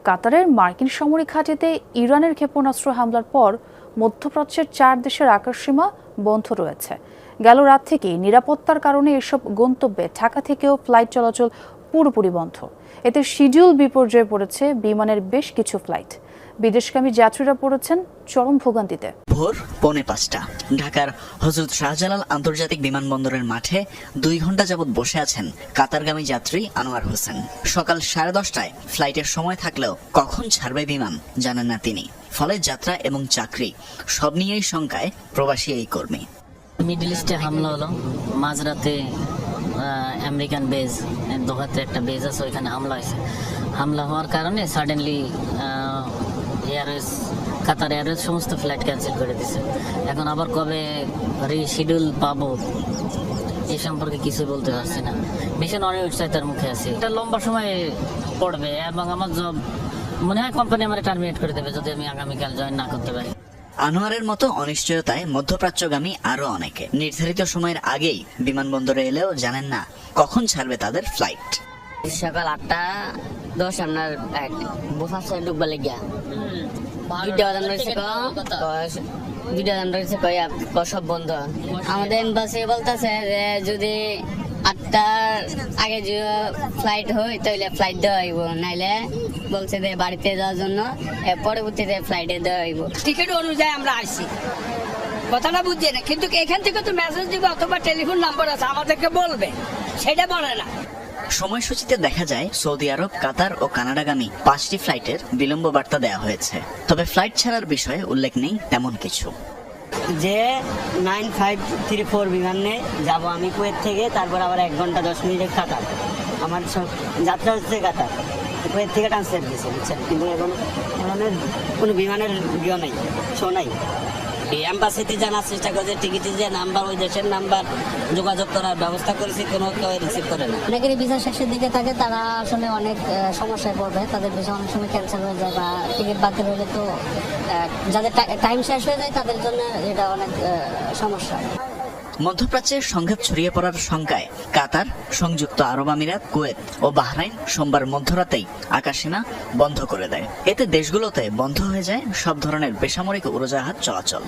কাতারের মার্কিন সামরিক ঘাঁটিতে ইরানের ক্ষেপণাস্ত্র হামলার পর মধ্যপ্রাচ্যের 4 দেশের আকাশসীমা বন্ধ রয়েছে। গেল রাত থেকেই নিরাপত্তার কারণে এসব গন্তব্যে ঢাকা থেকেও ফ্লাইট চলাচল পুরোপুরি বন্ধ। এতে শিডিউল বিপর্যয়ে পড়েছে বিমানের বেশ কিছু ফ্লাইট। বিদেশগামী যাত্রীরা পড়েছেন চরম ভোগান্তিতে। ভোর 4:45 ঢাকার হযরত শাহজালাল আন্তর্জাতিক বিমানবন্দরের মাঠে 2 ঘন্টা যাবৎ বসে আছেন কাতারগামী যাত্রী আনোয়ার হোসেন। সকাল 10:30টায় ফ্লাইটের সময় থাকলেও কখন ছাড়বে বিমান জানেন না তিনি। ফলে যাত্রা এবং চাকরি সব নিয়েই শঙ্কায় প্রবাসী এই কর্মী। মিডল ইস্টে হামলা হলো মাঝরাতে। আমেরিকান বেজ দোহাতে একটা বেজ আছে, ওইখানে হামলা হয়েছে। হামলা হওয়ার কারণে সাডেনলি এয়ারওয়েজ কাতার এয়ারওয়েজ সমস্ত ফ্লাইট ক্যান্সেল করে দিছে। এখন আবার কবে রিশিডিউল পাবো এই সম্পর্কে কিছু বলতে পারছি না। ভীষণ অনিশ্চয়তার মুখে আছে। এটা লম্বা সময় পড়বে এবং আমার জব মনে হয় কোম্পানি আমার টার্মিনেট করে দেবে যদি আমি আগামীকাল জয়েন না করতে পারি। আনোয়ারের মতো অনিশ্চয়তায় মধ্যপ্রাচ্যগামী আরো অনেকে নির্ধারিত সময়ের আগেই বিমানবন্দরে এলেও জানেন না কখন ছাড়বে তাদের ফ্লাইট। সকাল 8:10 আপনার বোফাসে ডুববার লেগিয়া সব বন্ধ। আমাদের এম্বাসি বলতেছে যে যদি 8টার আগে যে ফ্লাইট হয় তাহলে ফ্লাইট দেওয়া হইব, নাইলে বলছে যে বাড়িতে যাওয়ার জন্য পরবর্তীতে ফ্লাইটে দেওয়া হইব। টিকিট অনুযায়ী আমরা আসছি, কথাটা বুঝছি না, কিন্তু এখান থেকে তো মেসেজ দিবে অথবা টেলিফোন নাম্বার আছে আমাদেরকে বলবে, সেটা বলে না। সময়সূচিতে দেখা যায় সৌদি আরব, কাতার ও কানাডাগামী 5টি ফ্লাইটের বিলম্ব বার্তা দেওয়া হয়েছে। তবে ফ্লাইট ছাড়ার বিষয়ে উল্লেখ নেই তেমন কিছু। যে 9534 বিমানে যাব আমি কুয়েত থেকে, তারপর আবার 1 ঘন্টা 10 মিনিটে কাতার। আমার সব যাত্রা হচ্ছে কাতার, কুয়েত থেকে ট্রান্সফার দিয়েছে, বুঝছেন। কিন্তু এখন কোনো বিমানের নেই, শো নাই। এম্বাসিতে জানার চেষ্টা করছে, টিকিটের যে নাম্বার ওই দেশের নাম্বার যোগাযোগ করার ব্যবস্থা করেছি, কোনো কেউ রিসিভ করে না। অনেকেরই ভিসা শেষের দিকে থাকে, তারা আসলে অনেক সমস্যায় পড়বে। তাদের ভিসা অনেক সময় ক্যান্সেল হয়ে যায় বা টিকিট বাতিল হলে তো যাদের টাইম শেষ হয়ে যায় তাদের জন্য এটা অনেক সমস্যা। মধ্যপ্রাচ্যের সংঘাত ছড়িয়ে পড়ার শঙ্কায় কাতার, সংযুক্ত আরব আমিরাত, কুয়েত ও বাহরাইন সোমবার মধ্যরাতেই আকাশসীমা বন্ধ করে দেয়। এতে দেশগুলোতে বন্ধ হয়ে যায় সব ধরনের বেসামরিক উড়োজাহাজ চলাচল।